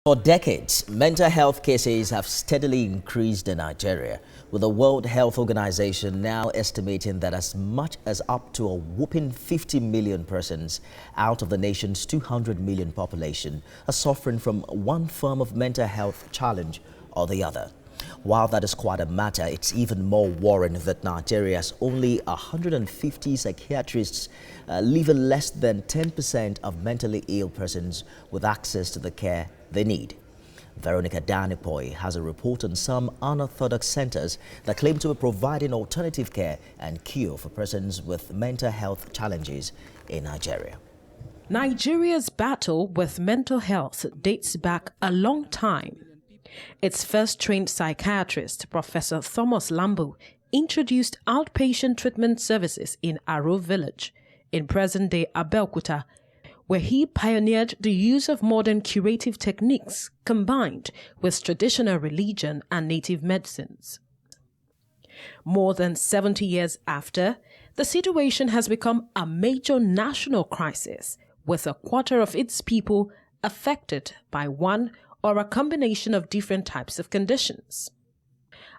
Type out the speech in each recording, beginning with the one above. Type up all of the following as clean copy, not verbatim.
For decades, mental health cases have steadily increased in Nigeria, with the World Health Organization now estimating that as much as up to a whopping 50 million persons out of the nation's 200 million population are suffering from one form of mental health challenge or the other. While that is quite a matter, it's even more worrying that Nigeria has only 150 psychiatrists, leaving less than 10% of mentally ill persons with access to the care they need. Veronica Danipoy has a report on some unorthodox centers that claim to be providing alternative care and cure for persons with mental health challenges in Nigeria. Nigeria's battle with mental health dates back a long time. Its first trained psychiatrist, Professor Thomas Lambo, introduced outpatient treatment services in Aro village, in present-day Abeokuta, where he pioneered the use of modern curative techniques combined with traditional religion and native medicines. More than 70 years after, the situation has become a major national crisis, with a quarter of its people affected by one or a combination of different types of conditions.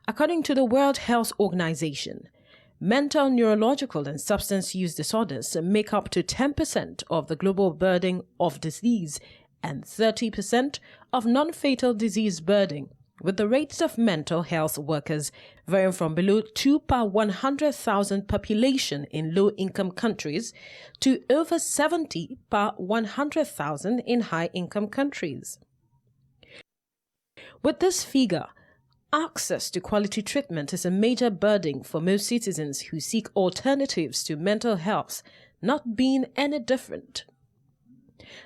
According to the World Health Organization, mental, neurological, and substance use disorders make up to 10% of the global burden of disease and 30% of non-fatal disease burden, with the rates of mental health workers varying from below 2 per 100,000 population in low-income countries to over 70 per 100,000 in high-income countries. With this figure, access to quality treatment is a major burden for most citizens who seek alternatives to mental health, not being any different.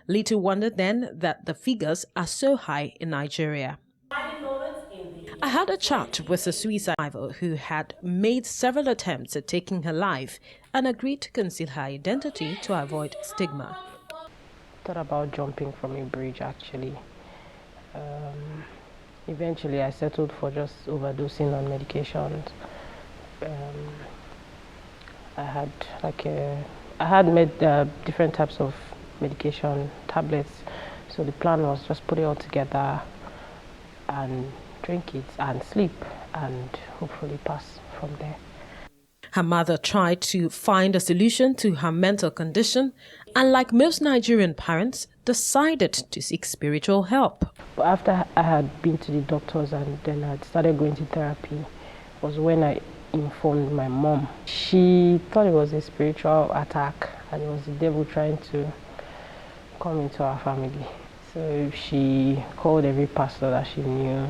Little wonder then that the figures are so high in Nigeria. I had a chat with a suicide survivor who had made several attempts at taking her life and agreed to conceal her identity to avoid stigma. Thought about jumping from a bridge actually. Eventually, I settled for just overdosing on medications. I had made different types of medication tablets, so the plan was just put it all together and drink it and sleep and hopefully pass from there. Her mother tried to find a solution to her mental condition and, like most Nigerian parents, decided to seek spiritual help. But after I had been to the doctors and then I started going to therapy was when I informed my mom. She thought it was a spiritual attack and it was the devil trying to come into our family. So she called every pastor that she knew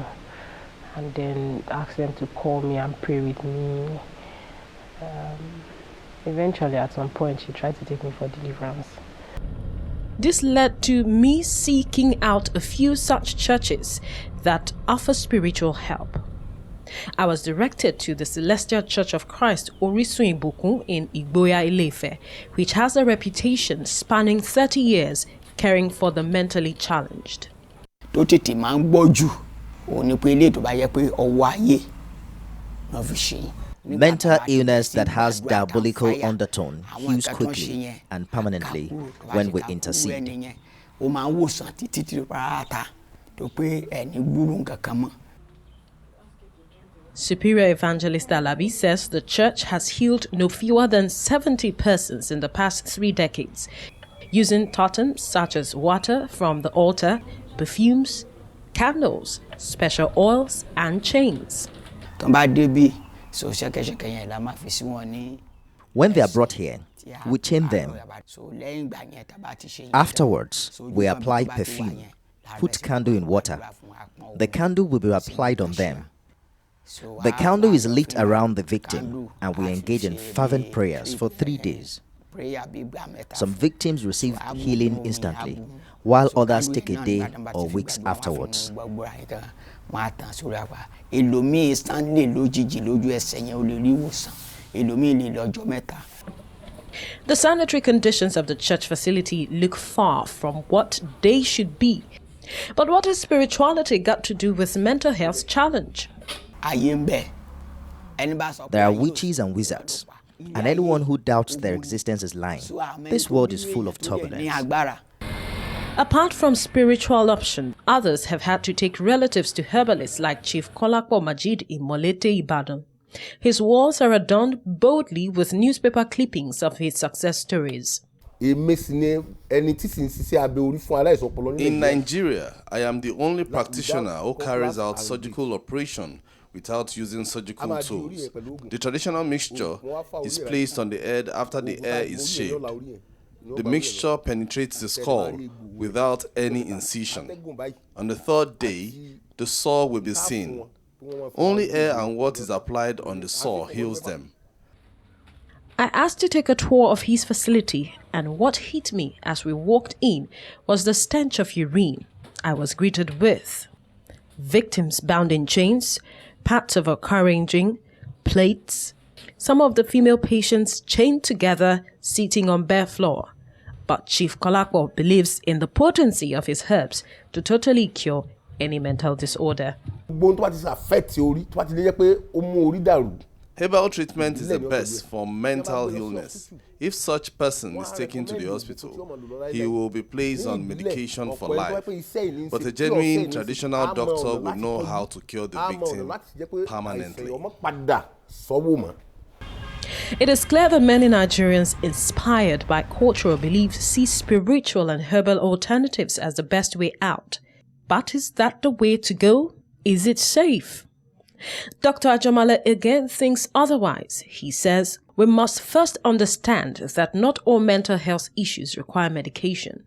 and then asked them to call me and pray with me. Eventually, at some point, she tried to take me for deliverance. This led to me seeking out a few such churches that offer spiritual help. I was directed to the Celestial Church of Christ, Orisun Ibukun, in Igboya, Ile-Ife, which has a reputation spanning 30 years caring for the mentally challenged. Mental illness that has diabolical undertone heals quickly and permanently when we intercede. Superior Evangelist Alabi says the church has healed no fewer than 70 persons in the past 3 decades, using totems such as water from the altar, perfumes, candles, special oils, and chains. When they are brought here, we chain them. Afterwards, we apply perfume, put candle in water. The candle will be applied on them. The candle is lit around the victim, and we engage in fervent prayers for 3 days. Some victims receive healing instantly, while others take a day or weeks afterwards. The sanitary conditions of the church facility look far from what they should be. But what has spirituality got to do with mental health challenge? There are witches and wizards, and anyone who doubts their existence is lying. This world is full of turbulence. Apart from spiritual option, others have had to take relatives to herbalists like Chief Kolakpo Majid in Molete, Ibadan. His walls are adorned boldly with newspaper clippings of his success stories. In Nigeria, I am the only practitioner who carries out surgical operation without using surgical tools. The traditional mixture is placed on the head after the hair is shaved. The mixture penetrates the skull without any incision. On the third day, the sore will be seen. Only air and what is applied on the sore heals them. I asked to take a tour of his facility, and what hit me as we walked in was the stench of urine I was greeted with. Victims bound in chains, parts of a car engine, plates, some of the female patients chained together, sitting on bare floor. But Chief Kolakpo believes in the potency of his herbs to totally cure any mental disorder. Herbal treatment is the best for mental illness. If such person is taken to the hospital, he will be placed on medication for life. But a genuine traditional doctor will know how to cure the victim permanently. It is clear that many Nigerians inspired by cultural beliefs see spiritual and herbal alternatives as the best way out. But is that the way to go? Is it safe? Dr. Ajomale again thinks otherwise. He says we must first understand that not all mental health issues require medication.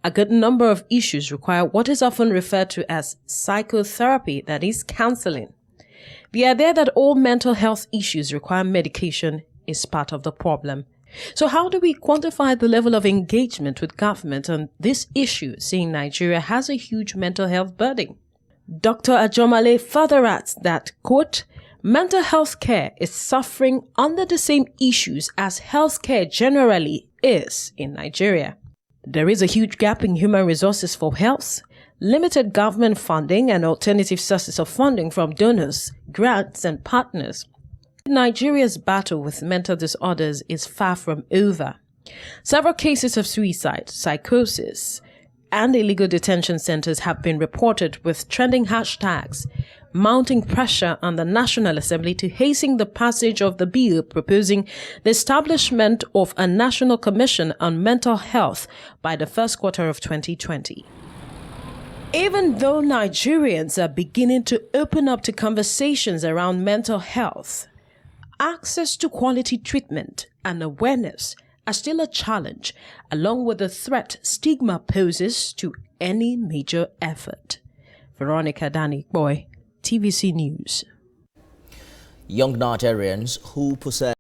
A good number of issues require what is often referred to as psychotherapy, that is, counseling. The idea that all mental health issues require medication is part of the problem. So how do we quantify the level of engagement with government on this issue, seeing Nigeria has a huge mental health burden? Dr. Ajomale further adds that, quote, mental health care is suffering under the same issues as health care generally is in Nigeria. There is a huge gap in human resources for health, limited government funding and alternative sources of funding from donors, grants and partners. Nigeria's battle with mental disorders is far from over. Several cases of suicide, psychosis, and illegal detention centers have been reported, with trending hashtags mounting pressure on the National Assembly to hasten the passage of the bill proposing the establishment of a National Commission on Mental Health by the first quarter of 2020. Even though Nigerians are beginning to open up to conversations around mental health, access to quality treatment and awareness are still a challenge, along with the threat stigma poses to any major effort. Veronica Danikboy, TVC News. Young Nigerians who possess